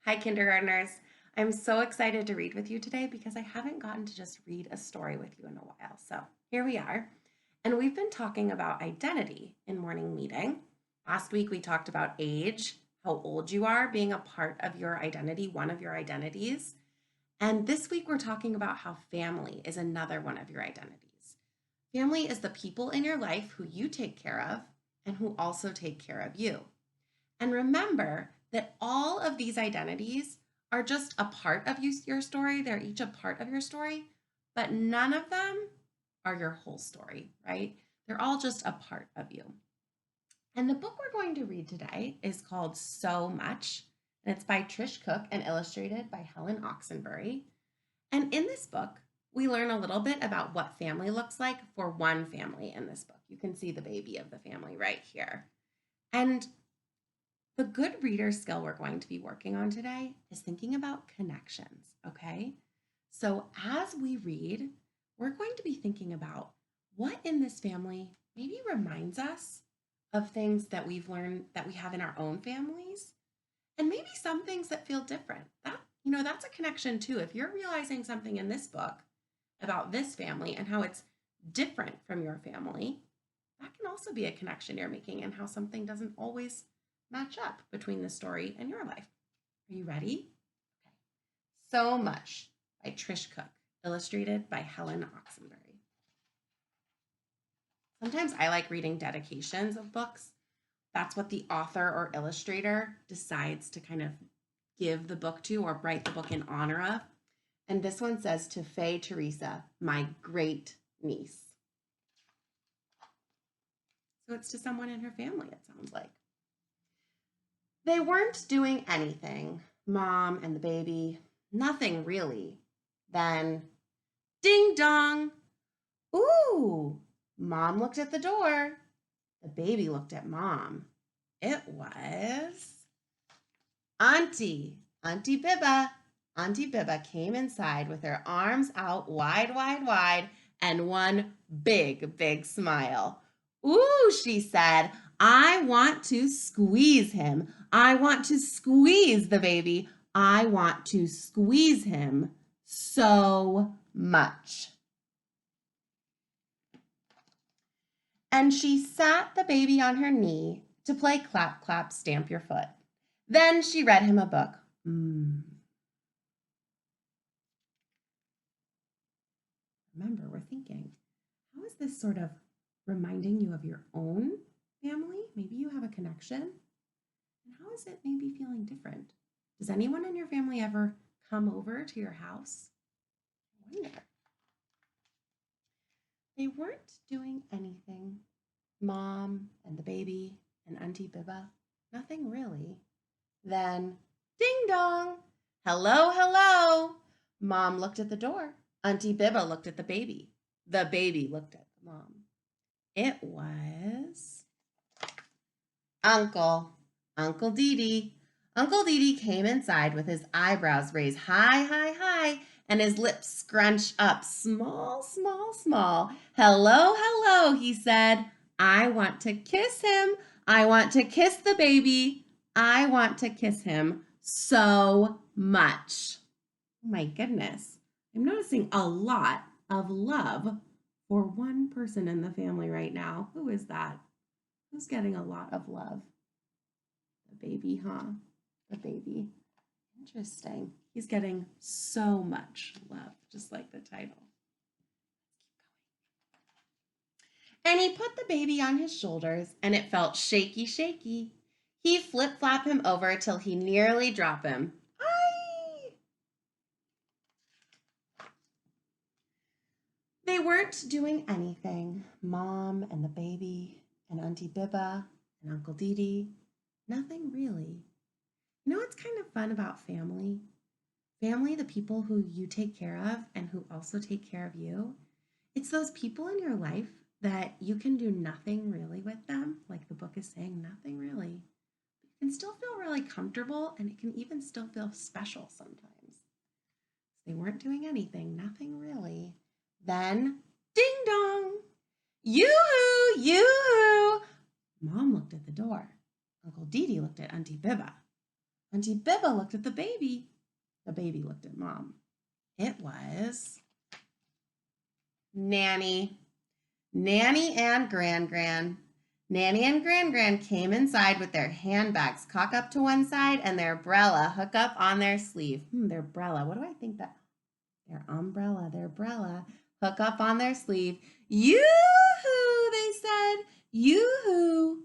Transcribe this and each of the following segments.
Hi, kindergartners. I'm so excited to read with you today because I haven't gotten to just read a story with you in a while. So here we are. And we've been talking about identity in morning meeting. Last week, we talked about age, how old you are being a part of your identity, one of your identities. And this week, we're talking about how family is another one of your identities. Family is the people in your life who you take care of and who also take care of you. And remember that all of these identities are just a part of your story. They're each a part of your story, but none of them are your whole story, right? They're all just a part of you. And the book we're going to read today is called So Much, and it's by Trish Cooke and illustrated by Helen Oxenbury. And in this book, we learn a little bit about what family looks like for one family in this book. You can see the baby of the family right here. And the good reader skill we're going to be working on today is thinking about connections, okay? So as we read, we're going to be thinking about what in this family maybe reminds us of things that we've learned that we have in our own families, and maybe some things that feel different. That's a connection too. If you're realizing something in this book about this family and how it's different from your family, that can also be a connection you're making and how something doesn't always match up between the story and your life. Are you ready? Okay. So Much by Trish Cooke, illustrated by Helen Oxenbury. Sometimes I like reading dedications of books. That's what the author or illustrator decides to kind of give the book to or write the book in honor of. And this one says, to Faye Teresa, my great niece. So it's to someone in her family, it sounds like. They weren't doing anything, Mom and the baby, nothing really. Then, ding dong. Ooh, Mom looked at the door. The baby looked at Mom. It was Auntie Bibba. Auntie Bibba came inside with her arms out wide, wide, wide, and one big, big smile. Ooh, she said, I want to squeeze him. I want to squeeze the baby. I want to squeeze him so much. And she sat the baby on her knee to play clap, clap, stamp your foot. Then she read him a book. Remember, we're thinking, how is this sort of reminding you of your own family? Maybe you have a connection. And how is it maybe feeling different? Does anyone in your family ever come over to your house? I wonder. They weren't doing anything. Mom and the baby and Auntie Bibba, nothing really. Then, ding dong, hello, hello. Mom looked at the door. Auntie Bibba looked at the baby. The baby looked at the mom. It was Uncle Dee. Uncle Dee came inside with his eyebrows raised high, high, high, and his lips scrunched up small, small, small. Hello, hello, he said. I want to kiss him. I want to kiss the baby. I want to kiss him so much. Oh my goodness. I'm noticing a lot of love for one person in the family right now. Who is that? Who's getting a lot of love? The baby, huh? The baby. Interesting. He's getting so much love, just like the title. And he put the baby on his shoulders, and it felt shaky, shaky. He flip-flopped him over till he nearly dropped him. Aye! They weren't doing anything. Mom and the baby and Auntie Bibba and Uncle Dee. Nothing really. You know what's kind of fun about family? Family, the people who you take care of and who also take care of you. It's those people in your life that you can do nothing really with them, like the book is saying, nothing really. You can still feel really comfortable, and it can even still feel special sometimes. They weren't doing anything, nothing really. Then, ding dong! Yoo-hoo! Yoo-hoo! Mom looked at the door. Uncle Dee looked at Auntie Bibba. Auntie Bibba looked at the baby. The baby looked at Mom. It was Nanny. Nanny and Gran. Nanny and Gran came inside with their handbags cock up to one side and their brella hook up on their sleeve. Their brella. What do I think that? Their umbrella, their brella, hook up on their sleeve. Yoo-hoo, they said. Yoo-hoo.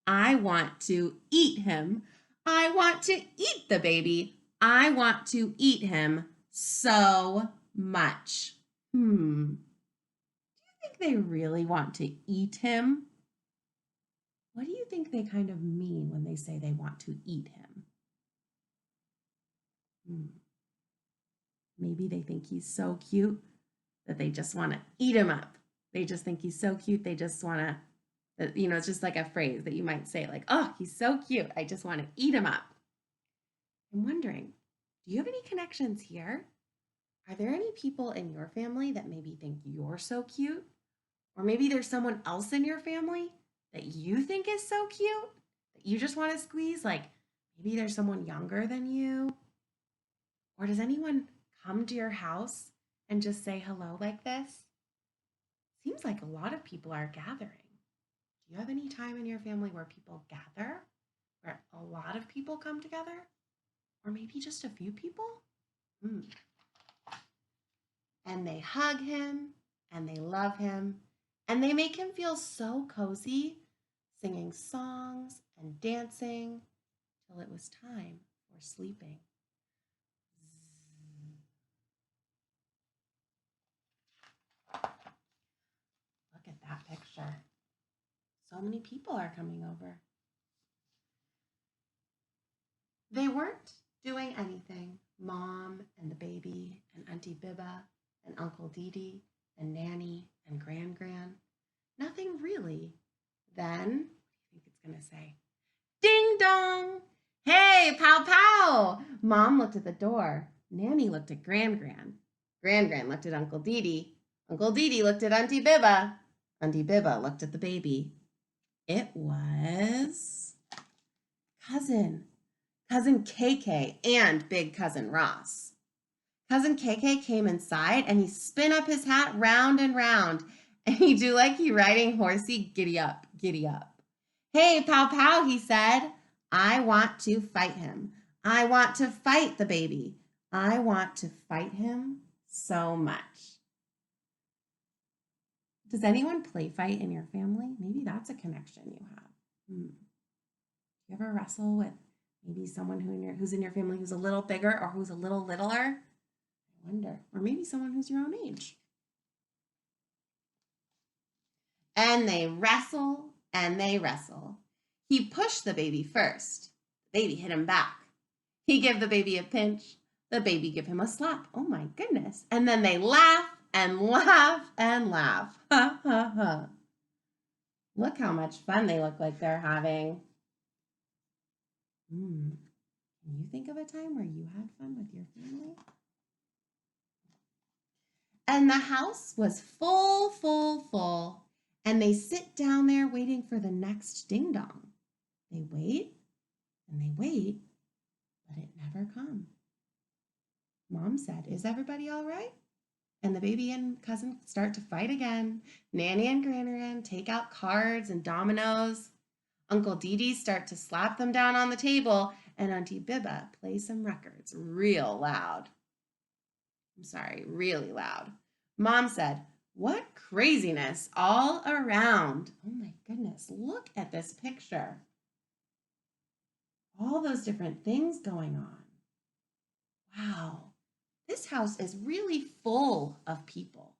I want to eat him. I want to eat the baby. I want to eat him so much. Do you think they really want to eat him? What do you think they kind of mean when they say they want to eat him? Maybe they think he's so cute that they just want to eat him up. They just think he's so cute. They just want to, it's just like a phrase that you might say like, oh, he's so cute. I just want to eat him up. I'm wondering, do you have any connections here? Are there any people in your family that maybe think you're so cute? Or maybe there's someone else in your family that you think is so cute that you just want to squeeze? Like maybe there's someone younger than you? Or does anyone come to your house and just say hello like this? Seems like a lot of people are gathering. Do you have any time in your family where people gather? Where a lot of people come together? Or maybe just a few people? And they hug him, and they love him, and they make him feel so cozy, singing songs and dancing till it was time for sleeping. Look at that picture. So many people are coming over. They weren't doing anything. Mom and the baby and Auntie Bibba and Uncle Dee and Nanny and Gran. Nothing really. Then, what do you think it's going to say? Ding dong! Hey, pow pow! Mom looked at the door. Nanny looked at Gran. Gran looked at Uncle Dee. Uncle Dee looked at Auntie Bibba. Auntie Bibba looked at the baby. It was Cousin KK and Big Cousin Ross. Cousin KK came inside and he spin up his hat round and round and he do like he riding horsey giddy up. Hey, pow pow, he said. I want to fight him. I want to fight the baby. I want to fight him so much. Does anyone play fight in your family? Maybe that's a connection you have. You ever wrestle with maybe someone who's in your family who's a little bigger or who's a little littler? I wonder. Or maybe someone who's your own age. And they wrestle and they wrestle. He pushed the baby first. The baby hit him back. He gave the baby a pinch. The baby gave him a slap. Oh my goodness. And then they laugh and laugh and laugh. Ha ha ha. Look how much fun they look like they're having. Can you think of a time where you had fun with your family? And the house was full. And they sit down there waiting for the next ding dong. They wait and they wait, but it never comes. Mom said, is everybody all right? And the baby and cousin start to fight again. Nanny and Gran take out cards and dominoes. Uncle Dee start to slap them down on the table, and Auntie Bibba plays some records really loud. Mom said, what craziness all around. Oh my goodness, look at this picture. All those different things going on. Wow, this house is really full of people.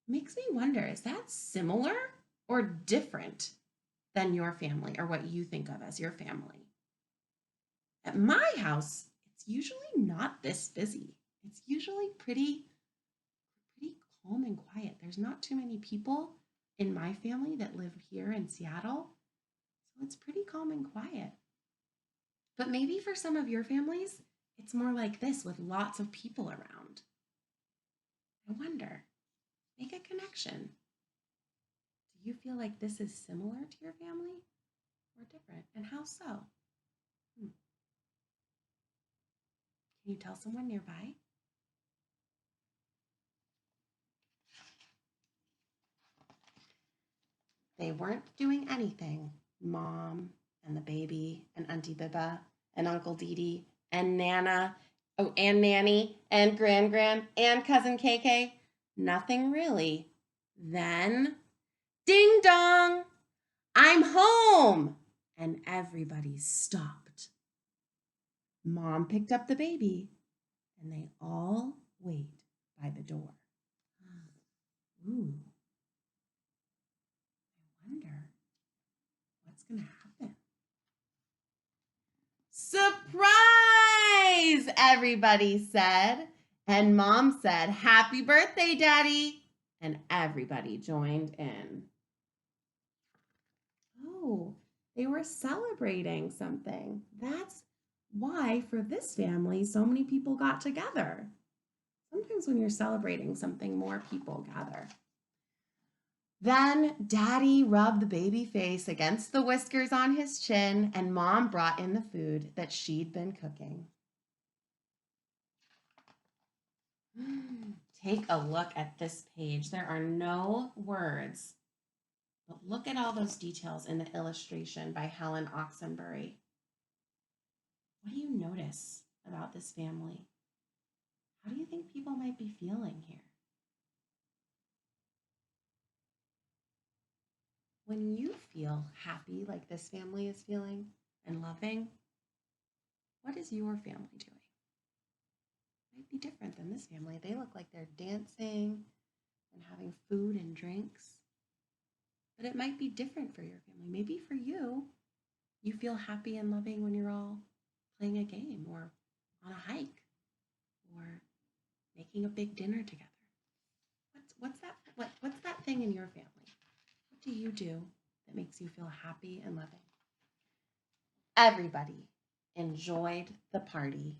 Makes me wonder, is that similar or different than your family or what you think of as your family? At my house, it's usually not this busy. It's usually pretty calm and quiet. There's not too many people in my family that live here in Seattle, so it's pretty calm and quiet. But maybe for some of your families, it's more like this with lots of people around. I wonder, make a connection. Do you feel like this is similar to your family or different? And how so? Can you tell someone nearby? They weren't doing anything. Mom and the baby and Auntie Biba and Uncle Dee Dee and Nana, oh, and Nanny and Gran and Cousin KK. Nothing really. Then, ding dong, I'm home. And everybody stopped. Mom picked up the baby and they all wait by the door. Ooh, I wonder what's going to happen. Surprise! Everybody said. And Mom said, Happy birthday, Daddy. And everybody joined in. Oh, they were celebrating something. That's why, for this family, so many people got together. Sometimes when you're celebrating something, more people gather. Then Daddy rubbed the baby face against the whiskers on his chin, and Mom brought in the food that she'd been cooking. Take a look at this page. There are no words, but look at all those details in the illustration by Helen Oxenbury. What do you notice about this family? How do you think people might be feeling here? When you feel happy like this family is feeling and loving, what is your family doing? It might be different than this family. They look like they're dancing and having food and drinks. But it might be different for your family. Maybe for you, you feel happy and loving when you're all playing a game or on a hike or making a big dinner together. What's that thing in your family? What do you do that makes you feel happy and loving? Everybody enjoyed the party.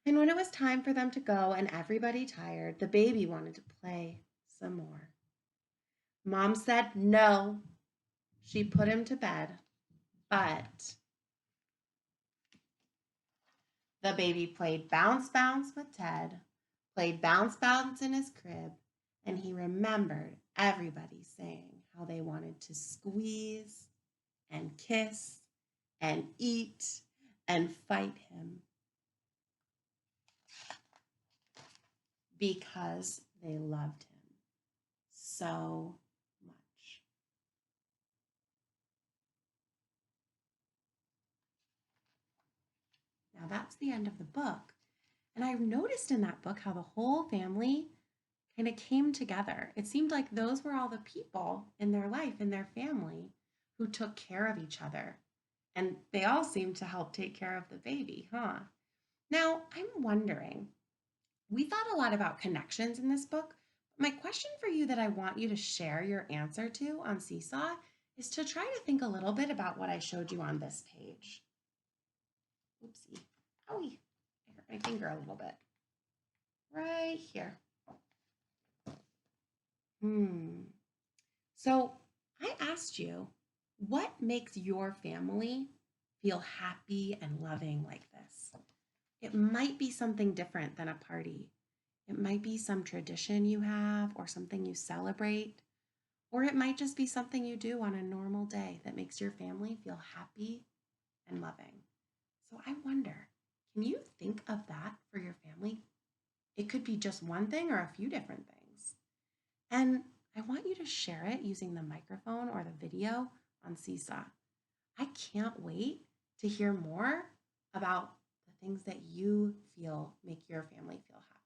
And when it was time for them to go and everybody tired, the baby wanted to play some more. Mom said no. She put him to bed, but the baby played bounce bounce with Ted, played bounce bounce in his crib, and he remembered everybody saying how they wanted to squeeze and kiss and eat and fight him because they loved him so much. Now that's the end of the book. And I've noticed in that book how the whole family kind of came together. It seemed like those were all the people in their life, in their family, who took care of each other. And they all seemed to help take care of the baby, huh? Now, I'm wondering, we thought a lot about connections in this book. My question for you that I want you to share your answer to on Seesaw is to try to think a little bit about what I showed you on this page. Oopsie. Owie. I hurt my finger a little bit. Right here. So I asked you, what makes your family feel happy and loving like this? It might be something different than a party. It might be some tradition you have or something you celebrate, or it might just be something you do on a normal day that makes your family feel happy and loving. So I wonder, can you think of that for your family? It could be just one thing or a few different things. And I want you to share it using the microphone or the video on Seesaw. I can't wait to hear more about the things that you feel make your family feel happy.